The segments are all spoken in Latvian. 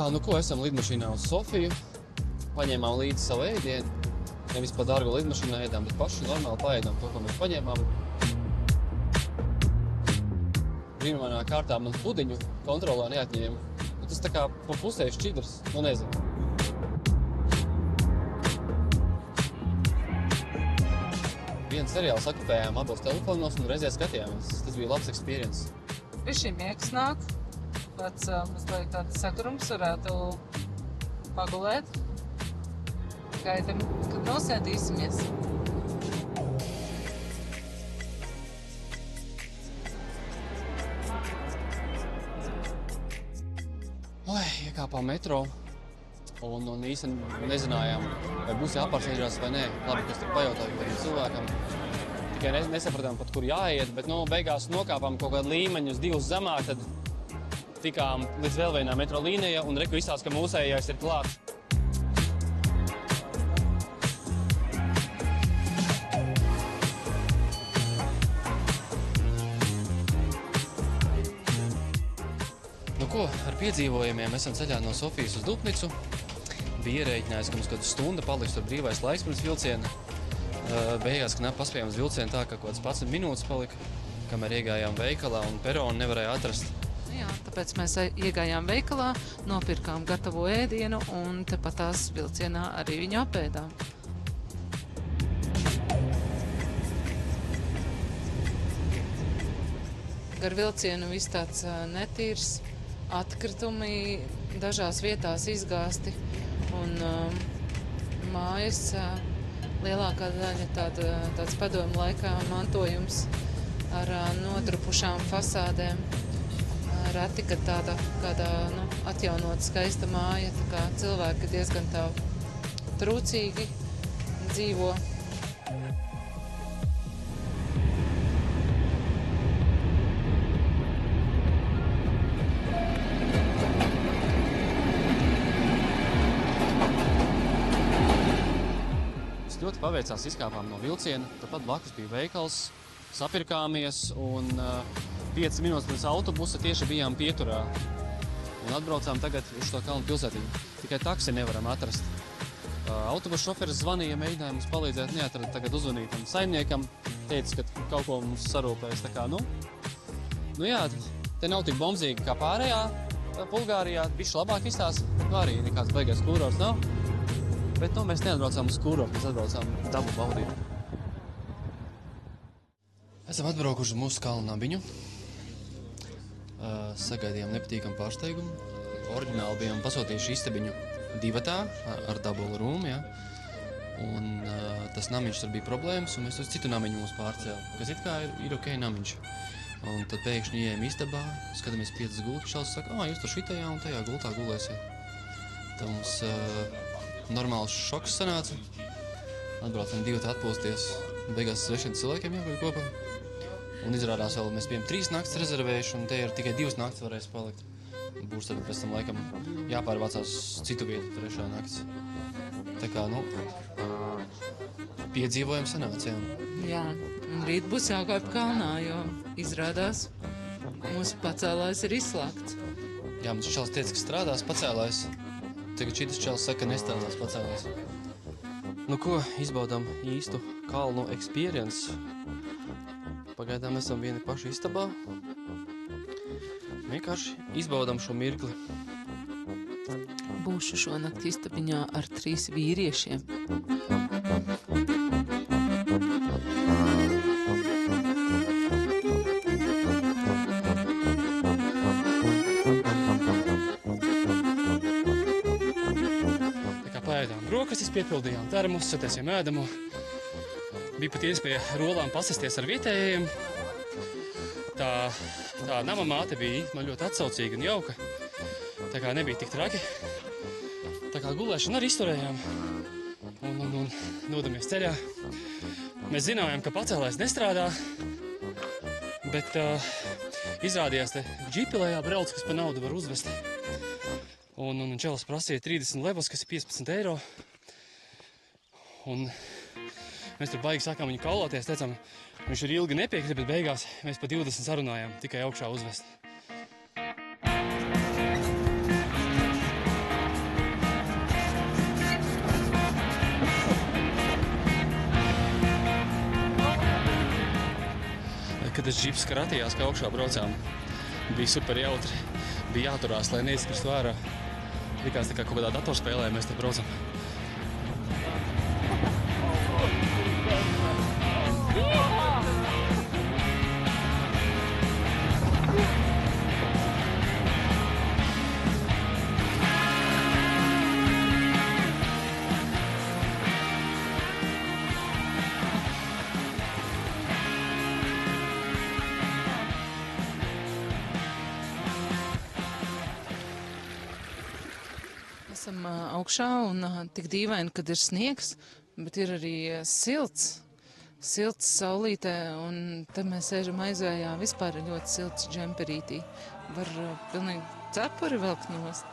Jā, nu ko, esam lidmašīnā uz Sofiju. Paņēmām līdzi savu ēdienu. Nevis pa dārgo lidmašīnā ēdām, bet paši normāli paēdām to, ko mēs paņēmām. Brīnumainā kārtā man pudiņu kontrolā neatņēma. Tas tā kā pa pusē šķidrs, nu nezinu. Vienu seriālu sakupējām abos telefonos un reizē skatījāmies. Tas bija labs experience. Višķi miegs nāk, pēc mazliet tāds sakurums varētu pagulēt. Gaidam, kad nosēdīsimies. Iekāpām metro un īsti nezinājām, vai būs jāpārsēžās vai nē. Labi, kas tur pajautāju par cilvēkam. Tikai nesapratām pat, kur jāiet, bet beigās nokāpām kaut kādu līmeņu uz 2 zemāk, tad tikām līdz vēl vienā metro līnijā un reku izstāst, ka mūsējais ir klāts. Ko, ar piedzīvojumiem esam ceļā no Sofijas uz Dubnicu. Bija ierēķinājis, ka mums kādu stundu paliks tur brīvais laiks pirms vilciena. Beigās knapi paspējām uz vilcienu tā, ka kaut kāds 11 minūtes palika, kamēr iegājām veikalā un peronu nevarēja atrast. Jā, tāpēc mēs iegājām veikalā, nopirkām gatavo ēdienu un tepat tās vilcienā arī viņu apēdām. Gar vilcienu viss tāds netīrs. Atkritumi dažās vietās izgāsti un mājas lielākā daļa tāds padomu laikā mantojums ar nodrupušām fasādēm. Reti, kad tāda kādā atjaunota skaista māja, tā kā cilvēki diezgan tā trūcīgi dzīvo. Ļoti paveicās, izkāpām no vilciena, tāpat blakus bija veikals, sapirkāmies un 5 minūtes pirms autobusa tieši bijām pieturā. Un atbraucām tagad uz to kalnu pilsētiņu. Tikai taksi nevaram atrast. Autobusu šoferis zvanīja, mēģināja mums palīdzēt, neatrada tagad uzvanītam saimniekam. Teica, ka kaut ko mums sarūpējas. Tā kā, jā, te nav tik bombzīgi kā pārējā Bulgārijā. Bišķi labāk izstāsta, arī nekāds baigais kūrors nav. Bet mēs neatbraucām uz kūroru, mēs atbraucām dabu baudīt. Esam atbraukuši mūsu kalnu nabiņu. Sagaidījām nepatīkamu pārsteigumu. Oriģināli bijām pasūtījuši istabiņu divatā ar double room, ja? Un tas namiņš tur bija problēmas, un mēs uz citu namiņu mūs pārcēla, kas it kā ir ok namiņš. Un tad pēkšņi ieejam istabā, skatāmies 5 gultas, šāds saka, jūs tur šitajā un tajā gultā gulēsiet. Tad mums normāls šoks sanāca. Atbraucam divatā atpūsties. Beigās 6 cilvēkiem jāguļ kopā. Un izrādās vēl mēs bijām 3 naktas rezervējuši, un te ir tikai 2 naktas varēs palikt. Būs tad pēc tam laikam jāpārvācās uz citu vietu 3. nakts. Tā kā, piedzīvojam sanāca, jā. Jā, un rīt būs jākāp kalnā, jo izrādās mūsu pacēlājs ir izslēgts. Jā, mums čels teica, ka strādās pacēlājs. Tagad šitas čels saka, ka nestrādās pacēlājs. Ko, izbaudām īstu kalnu experience. Pagaidām esam vieni paši istabā. Vienkārši izbaudām šo mirkli. Būšu šonakt istabiņā ar 3 vīriešiem. Brokastis piepildījām termus, sataisījām ēdamu. Bija pat iespēja rolām pasasties ar vietējiem. Tā nama māte bija man ļoti atsaucīga un jauka. Tā kā nebija tik traki. Tā kā gulēšanu arī izturējām. Un dodamies ceļā. Mēs zinājām, ka pacēlājs nestrādā. Bet izrādījās te džipi lejā brauc, kas pa naudu var uzvest. Un čelis prasīja 30 levas, kas ir 15 eiro. Un mēs tur baigi sākām viņu kauloties, teicām, viņš ir ilgi nepiekrita, bet beigās mēs pa 20 sarunājām, tikai augšā uzvest. kad tas džips kratījās, kā augšā braucām. Bija super jautri. Bija jāturās, lai neizkristu ārā. Likās tā kā kaut kādā datorspēlē mēs te braucam. Esam augšā un tik dīvaini, kad ir sniegs, bet ir arī silts saulītē, un te mēs sēžam aizvējā, vispār ir ļoti silts džemperītī. Var pilnīgi cepuri velkt nost.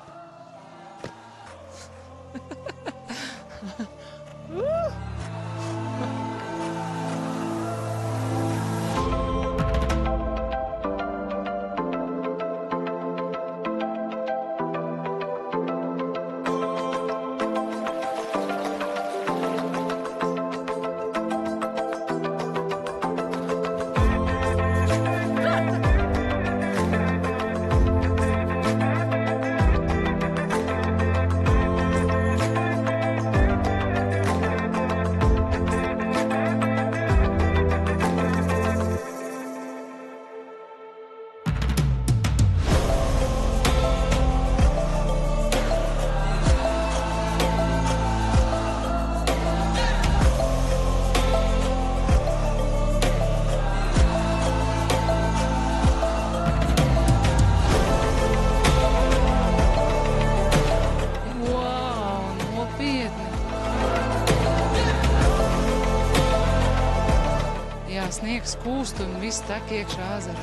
Sniegs kūst un viss tek iekšā ezerā.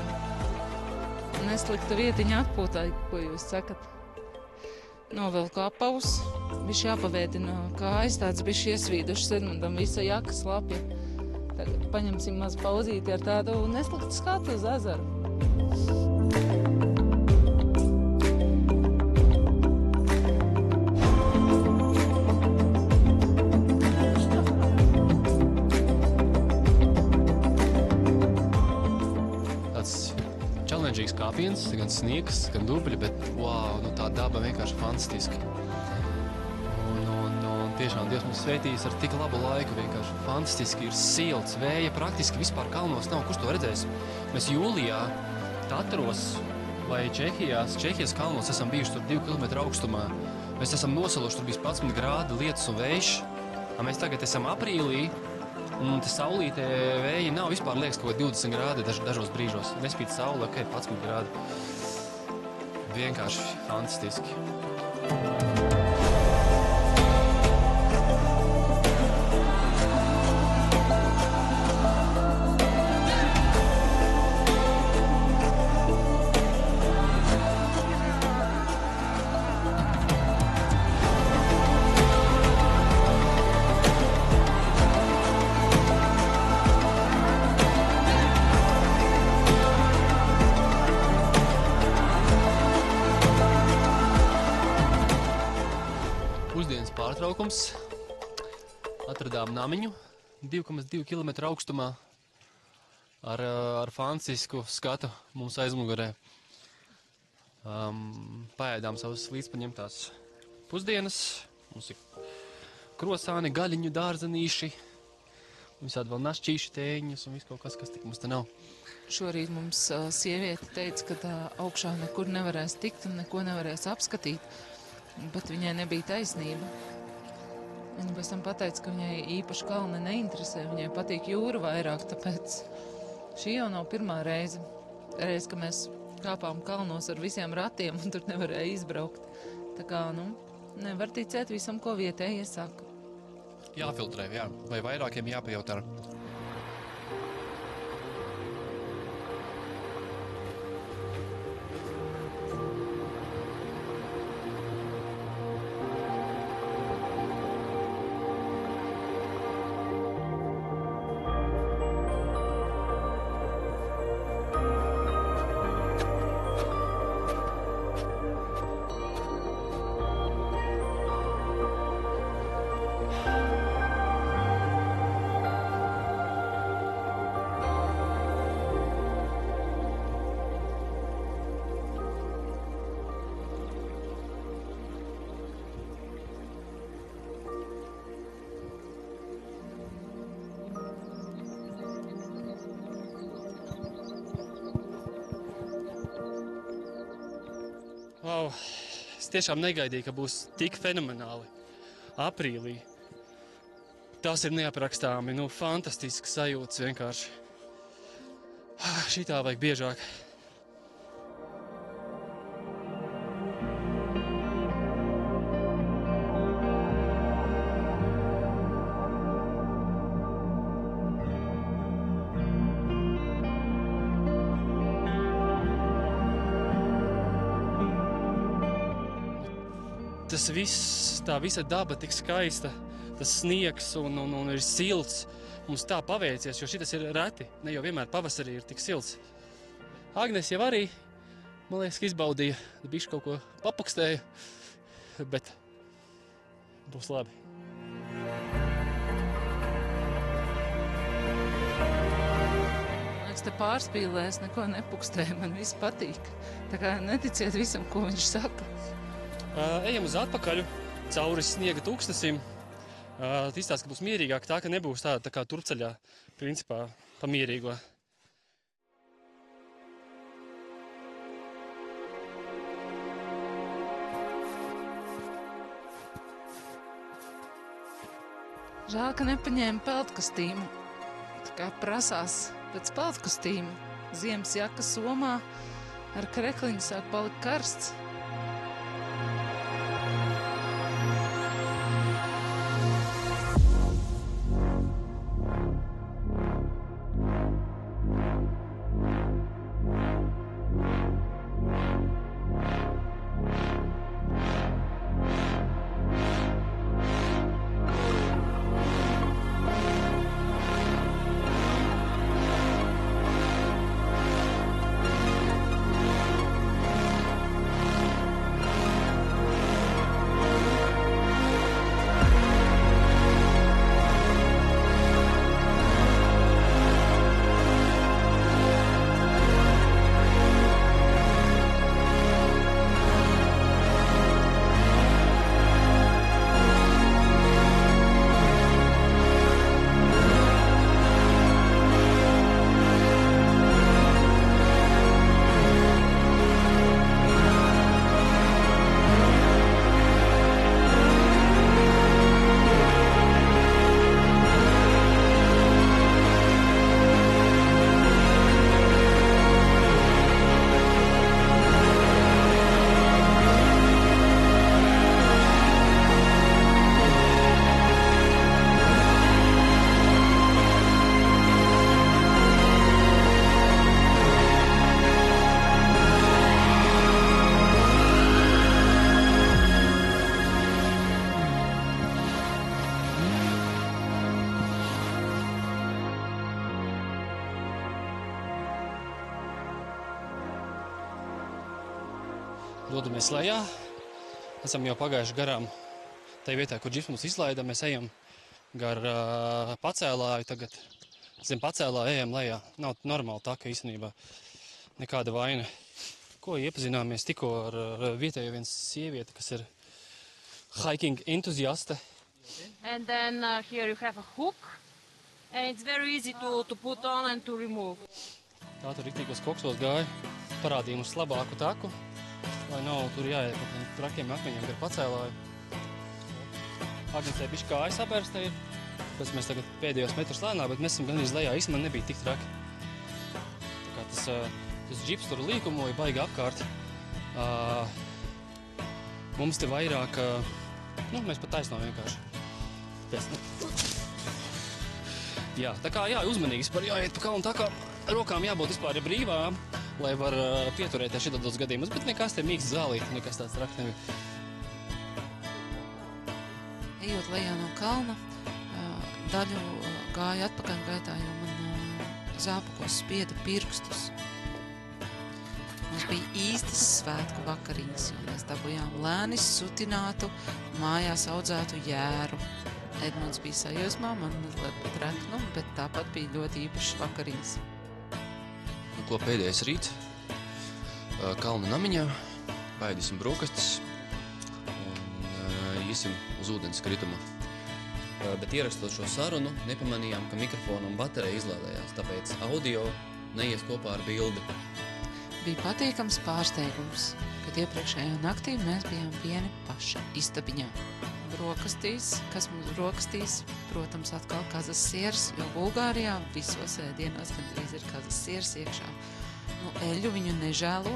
Neslikta vietiņa atpūtai, ko jūs sakat. Novelku apavus, bišķi jāpavēdina kājas, tāds bišķi iesvīdušas, Edmundam visa jaka slapja. Tagad paņemsim maz pauzīti ar tādu nesliktu skatu uz ezeru. Kāpiens, gan sniegs, gan dubļi, bet wow, tā daba vienkārši fantastiski. Un tiešām Dievs mums svētījis ar tik labu laiku, vienkārši fantastiski ir silts, vēja praktiski vispār kalnos nav, kurš to redzēs. Mēs jūlijā Tatros vai Čehijas kalnos esam bijuši tur 2 kilometru augstumā. Mēs esam nosaluši, tur bija 11 grādi, lietus un vējš. Mēs tagad esam aprīlī. Un te saulītē vēji nav vispār liekas kaut 20 grādi dažos brīžos. Nespīd saule, ok, 11 grādi. Vienkārši fantastiski. Pusdienas pārtraukums. Atradām namiņu 2,2 km augstumā ar fantastisku skatu mums aizmugurē. Paēdām savas līdzpaņemtās pusdienas. Mums ir krosāni, gaļiņu, dārzenīši, visādi vēl našķīši, tēņus un viss kaut kas tik mums te nav. Šorīt mums sieviete teica, ka augšā nekur nevarēs tikt un neko nevarēs apskatīt. Bet viņai nebija taisnība. Viņa pēc tam pateica, ka viņai īpaši kalni neinteresē, viņai patīk jūra vairāk, tāpēc šī jau nav pirmā reize. Reiz, ka mēs kāpām kalnos ar visiem ratiem un tur nevarēja izbraukt. Tā kā, nevar ticēt visam, ko vietējie saka. Jāfiltrē, jā. Vai vairākiem jāpajautā. es tiešām negaidīju, ka būs tik fenomenāli. Aprīlī. Tas ir neaprakstāmi, fantastisks sajūtas vienkārši. Šitā vajag biežāk. Tas viss, tā visa daba tik skaista, tas sniegs un ir silts. Mums tā paveicies, jo šitas ir reti. Ne jau vienmēr pavasarī ir tik silts. Agnes jau arī, man liekas, ka izbaudīja, bišķi kaut ko papukstēja, bet būs labi. Man liekas, te pārspīlēs, neko nepukstēja, man viss patīk. Tā kā neticiet visam, ko viņš saka. Ejam uz atpakaļ, cauri sniega tūkstnesim. Izstāst, ka būs mierīgāk, tā ka nebūs tāda tā kā turpceļā, principā, pa mierīgo. Žēl, ka nepaņēma peldkastīmu. Tā kā prasās pēc peldkastīmu. Ziemas jaka somā ar krekliņu sāk palikt karsts. Dodamies lejā. Esam jau pagājuši garām tai vietā, kur džips mums izlaida. Mēs ejam gar pacēlāju tagad. Zem pacēlāju ejam lejā. Nav normāli tā, ka īstenībā nekāda vaina. Ko iepazināmies tikko ar vietējo viens sievieti, kas ir hiking entuziaste. And then here you have a hook. And it's very easy to put on and to remove. Tā tur riktīgos koksos gāja. Parādīja mums labāku taku. Lai nav tur jāiet par tiem trakiem akmeņiem gar pacēlāju. Agnesē bišķi kāja sabērsta ir. Pēc mēs tagad pēdējos metrus lēnāk, bet mēs esam gandrīz lejā. Īstenībā nebija tik traki. Tā kā tas džips tur līkumoja baigi apkārt. Mums te vairāk, mēs pat taisnām vienkārši. Jā, tā kā uzmanīgs par jāiet pa kalnu, tā kā rokām jābūt vispār brīvām, lai var pieturēties šitādos gadījumus, bet nekas te mīksts zālīt, nekas tāds traks nebija. Ejot lejā no kalna, daļu gāja atpakaļ gaitā, jo man zābakos spieda pirkstus. Mums bija īstas svētku vakariņas, jo mēs dabujām lēni sutinātu, mājās audzētu jēru. Edmunds bija sajūsmā, man mazliet pat reknu, bet tāpat bija ļoti īpašs vakariņas. Ko pēdējais rīts, kalna namiņā, paēdīsim brokastis un iesim uz ūdens krituma. Bet ierakstot šo sarunu, nepamanījām, ka mikrofona un baterija izlādējās, tāpēc audio neies kopā ar bildi. Bija patīkams pārsteigums, bet iepriekšējā naktī mēs bijām vieni paši istabiņā. Brokastīs, kas mums brokastīs, protams, atkal kazas siers, jo Bulgārijā visos ēdienos gandrīz ir kazas siers iekšā. Nu, eļu viņu nežēlo,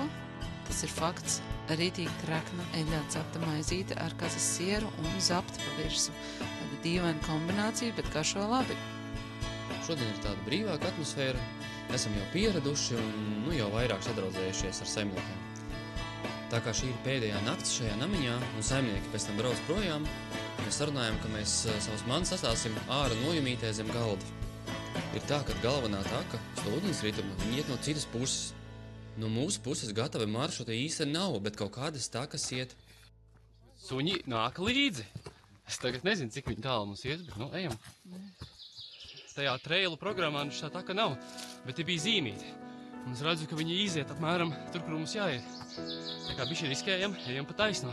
tas ir fakts. Rītīgi trekna eļļā cepta maizīte ar kazas sieru un zapti pa virsu. Tāda dīvaina kombinācija, bet garšo labi. Šodien ir tāda brīvāka atmosfēra, esam jau pieraduši un jau vairāk sadraudzējušies ar saimniekiem. Tā kā šī ir pēdējā nakts šajā namiņā un saimnieki pēc tam brauc projām, mēs sarunājam, ka mēs savus mantas atstāsim ārā nojumītē zem galda. Ir tā, ka galvenā taka uz to ūdensritumu viņi iet no citas puses. No mūsu puses gatavi maršruti īsti nav, bet kaut kādas takas iet. Suņi nāk līdzi. Es tagad nezinu, cik viņi tālu mums iet, bet ejam. Tajā trailu programmā šā taka nav, bet te bija zīmīti. Un es redzu, ka viņi iziet apmēram tur, kur mums jāiet. Tā kā bišķi riskējam, ejam pa taisno.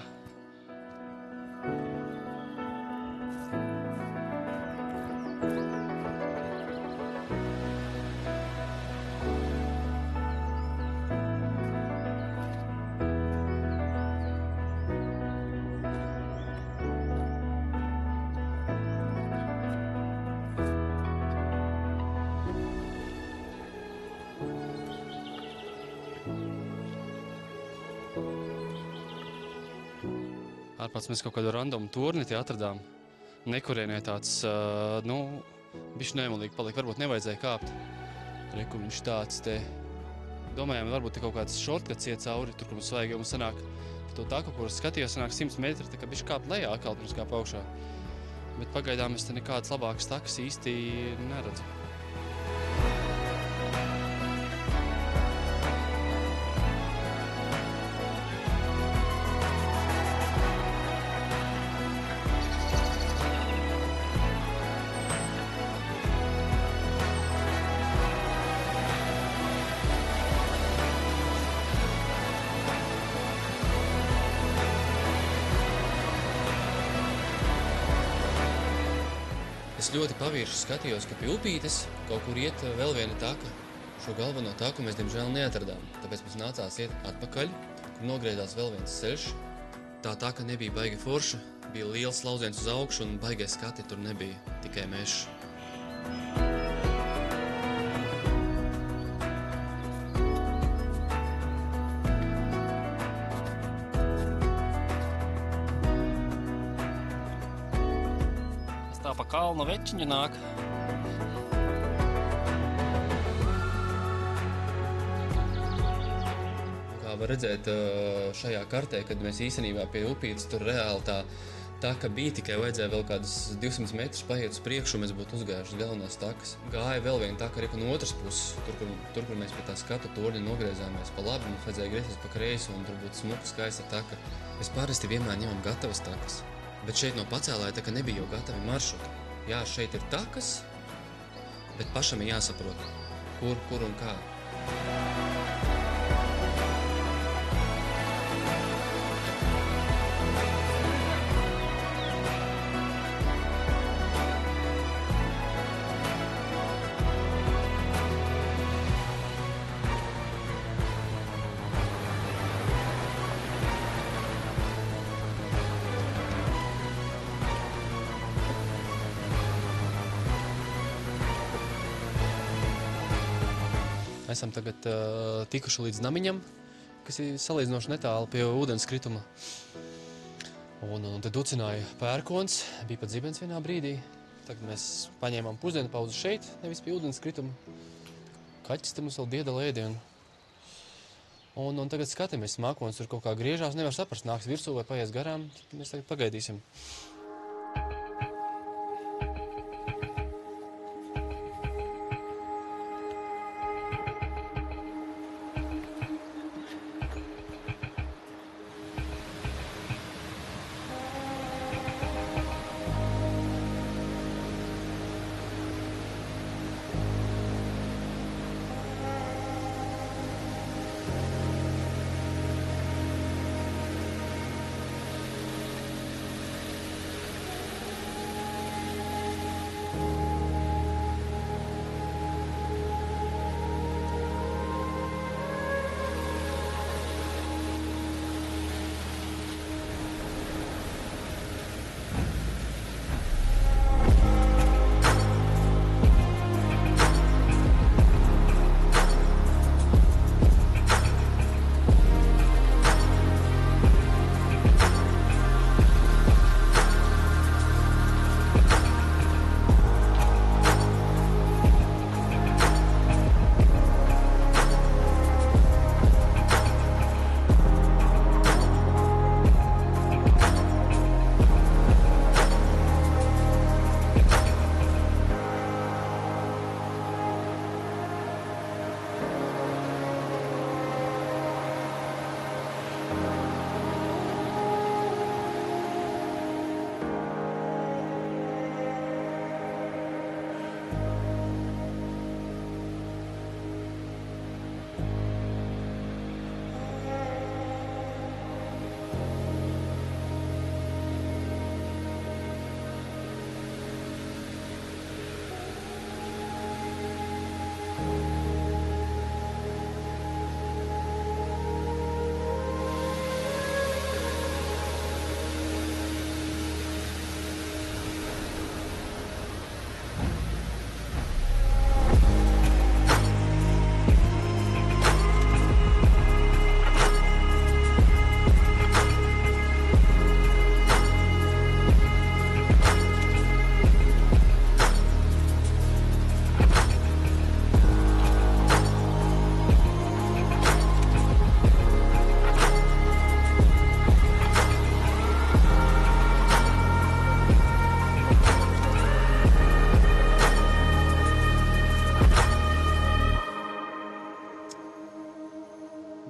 Ārpēc mēs kaut kādu randomu torni te atradām. Nekurienē tāds, bišķi nemalīgi palika. Varbūt nevajadzēja kāpt. Reku viņš tāds te. Domājām, varbūt te kaut kāds šortkats iet cauri, tur, kur mums vajag, jo mums sanāk to taku, kur skatījos, sanāk 100 metri, tā kā bišķi kāpt lejā atkal, pirms kāp augšā. Bet pagaidām es te nekādas labākas takas īsti neredzu. Es ļoti pavirši skatījos, ka pie upītes kaut kur iet vēl viena taka. Šo galveno taku mēs, diemžēl, neatradām, tāpēc mums nācās iet atpakaļ, kur nogriezās vēl viens ceļš. Tā taka nebija baigi forša, bija liels lauziens uz augšu un baigie skati tur nebija, tikai mežs. Tā pa kalnu večiņa nāk. Kā var redzēt šajā kartē, kad mēs īstenībā pie upītes tur reāli tā taka bija, tikai vajadzēja vēl kādus 200 metrus paiet uz priekšu, un mēs būtu uzgājuši galvenās takas. Gāja vēl viena taka arī no otras puses, tur, kur mēs pie tā skatu torņa nogriezāmies pa labi, mums vajadzēja griezties pa kreisi, un tur būtu smuka, skaista taka. Mēs parasti vienmēr ņemam gatavas takas. Bet šeit no pacēlāja tā, ka nebija jau gatavi maršruti. Jā, šeit ir takas, bet pašam ir jāsaprot, kur un kā. Esam tagad tikuši līdz namiņam, kas ir salīdzinoši netālu pie ūdenskrituma. Un te ducināja pērkons, bija pat zibens vienā brīdī. Tagad mēs paņēmām pusdienu pauzi šeit, nevis pie ūdenskrituma. Kaķis te mums vēl diedala ēdienu. Un tagad skatāmies, mākonis tur kaut kā griežās, nevar saprast, nāks virsū vai paies garām. Mēs tagad pagaidīsim.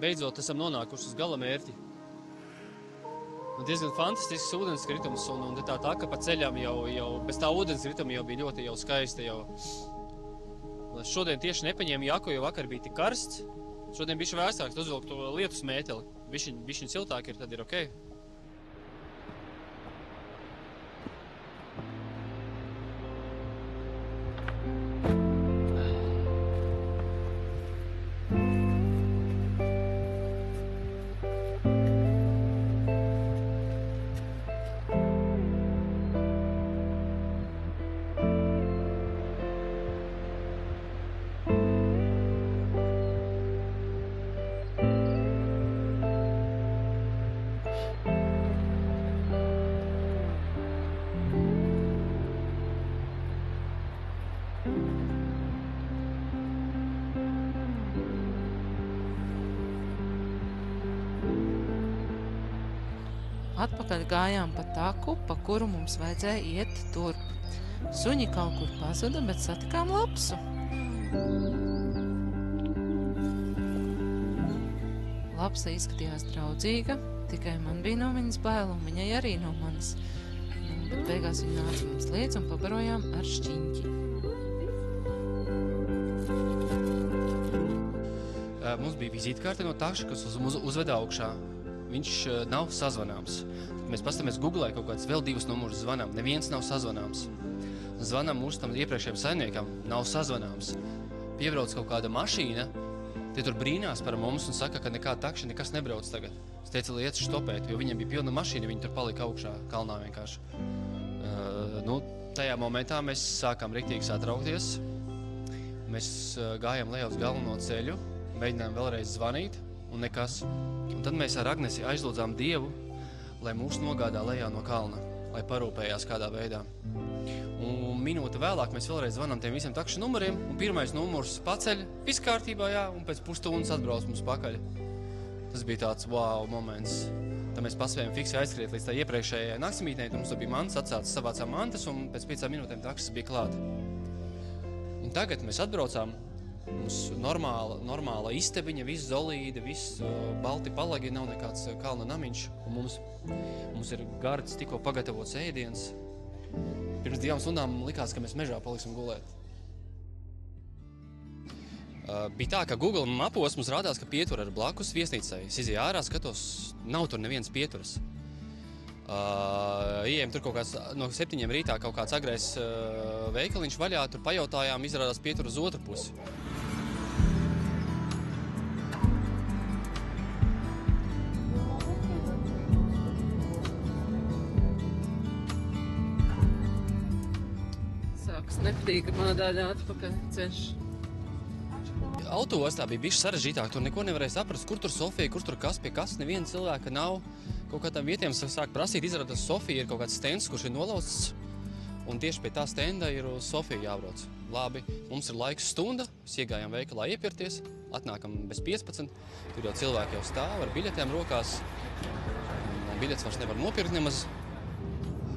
beidzot esam nonākuši uz gala mērķi. Un diezgan fantastisks ūdenskritums, un tā taka pa ceļam jau bez tā ūdenskrituma jau bija ļoti skaista. Šodien tieši nepaņēmu jaku, jo vakar bija tik karsts. Šodien bišķi vēsāks, uzvilku to lietus mēteli. Bišķiņ siltāk ir, tad ir ok. Atpakaļ gājām pa taku, pa kuru mums vajadzēja iet turp. Suņi kaut kur pazuda, bet satikām lapsu. Lapsa izskatījās draudzīga, tikai man bija no viņas bail, un viņai arī no manis. Bet beigās viņa nāca mums līdz un pabarojām ar šķiņķi. Mums bija vizītkarte no takša, kas uzveda augšā. Viņš nav sazvanāms. Mēs pastamies Googlē kaut kāds vēl 2 numurus zvanām. Neviens nav sazvanāms. Zvanām mūsu tam iepriekšējiem saimniekam, nav sazvanāms. Piebrauc kaut kāda mašīna, tie tur brīnās par mums un saka, ka nekāda takša nekas nebrauc tagad. Es teicu, lai iet štopēt, jo viņiem bija pilna mašīna, viņi tur palika augšā kalnā vienkārši. Tajā momentā mēs sākām riktīgi satraukties. Mēs gājām lejā uz galveno ceļu, mēģinājām vēlreiz zvanīt un nekas. Un tad mēs ar Agnesi aizlūdzām Dievu, lai mūs nogādā lejā no kalna, lai parūpējās kādā veidā. Un minūte vēlāk mēs vēlreiz zvanām tiem visiem takšu numuriem, un pirmais numurs paceļ, viss kārtībā, jā, un pēc pusstundas atbrauc mums pakaļ. Tas bija tāds wow moments. Tad mēs paspējām fiksi aizskriet līdz tā iepriekšējai naktsmītnei, tad mums bija mantas atsācis, savācām mantas, un pēc 5 minūtēm taksis bija klāt. Un tagad mēs atbraucām. Mums normāla istabiņa, viss zolīde, viss balti palagi, nav nekāds kalna namiņš. Un mums ir gards, tikko pagatavots ēdiens. Pirms 2 stundām likās, ka mēs mežā paliksim gulēt. Bija tā, ka Google mapos mums rādās, ka pietura ir blakus viesnīcai. Es izēju ārā, skatos, nav tur nevienas pieturas. Ieejam tur kaut kāds no 7 rītā kaut kāds agrais veikaliņš vaļā, tur pajautājām, izrādās pietura uz otru pusi. Nepatīkamā daļā atpakaļ ceļš. Autoostā bija bišķi sarežģītāk, tur neko nevarēja saprast, kur tur Sofija, kur tur kas pie kas, neviena cilvēka nav. Kaut kādām vietiem sāk prasīt, izrādās Sofija ir kaut kāds stends, kurš ir nolausts, un tieši pie tā stenda ir uz Sofiju jābrauc. Labi, mums ir laiks stunda, mēs iegājām veikalā iepirties, atnākam bez 15, tur jau cilvēki jau stāv ar biļetēm rokās, un biļetes vairs nevar nopirkt nemaz.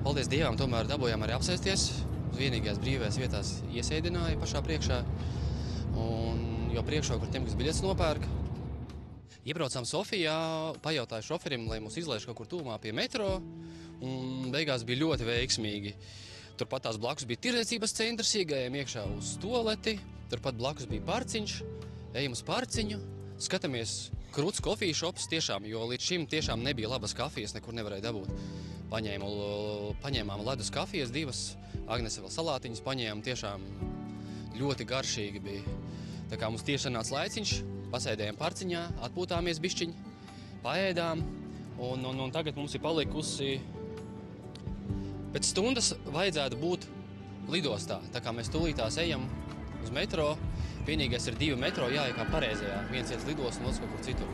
Paldies Dievam, tomēr dabūjām arī apsēsties. Uz vienīgajās brīvajās vietās iesēdināja pašā priekšā, un jau priekšā, kur tiem, kas biļetes nopērk. Iebraucām Sofijā, pajautāju šoferim, lai mūs izlaiž kaut kur tuvumā pie metro, un beigās bija ļoti veiksmīgi. Turpat tās blakus bija tirdzniecības centrs, iegājām iekšā uz tualeti, turpat blakus bija parciņš, ejam uz parciņu, skatāmies krūts kofiju šops tiešām, jo līdz šim tiešām nebija labas kafijas, nekur nevarēja dabūt. Paņēmām ledus kafijas 2, Agnese vēl salātiņas paņēmām, tiešām ļoti garšīgi bija. Tā kā mums tieši sanāca laiciņš, pasēdējām parciņā, atpūtāmies bišķiņ, paēdām, un tagad mums ir palikusi, pēc stundas vajadzētu būt lidostā, tā kā mēs tūlītās ejam uz metro, vienīgais ir 2 metro jāiekā pareizajā, viens iet lidos un otrs kaut kur citur.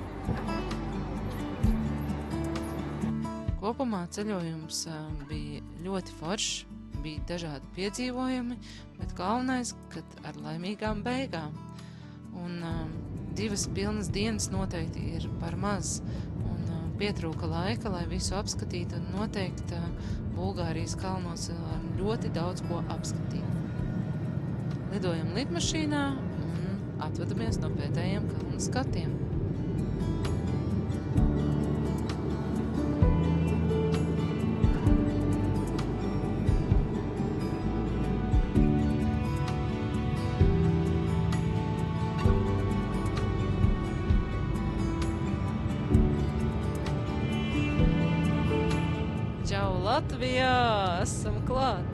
Kopumā ceļojums bija ļoti foršs, bija dažādi piedzīvojumi, bet galvenais, kad ar laimīgām beigām. Un 2 pilnas dienas noteikti ir par maz, un pietrūka laika, lai visu apskatītu, un noteikti Bulgārijas kalnos ļoti daudz ko apskatīt. Lidojam lidmašīnā un atvadamies no pēdējiem kalnu skatiem. Latvijā esam klāt!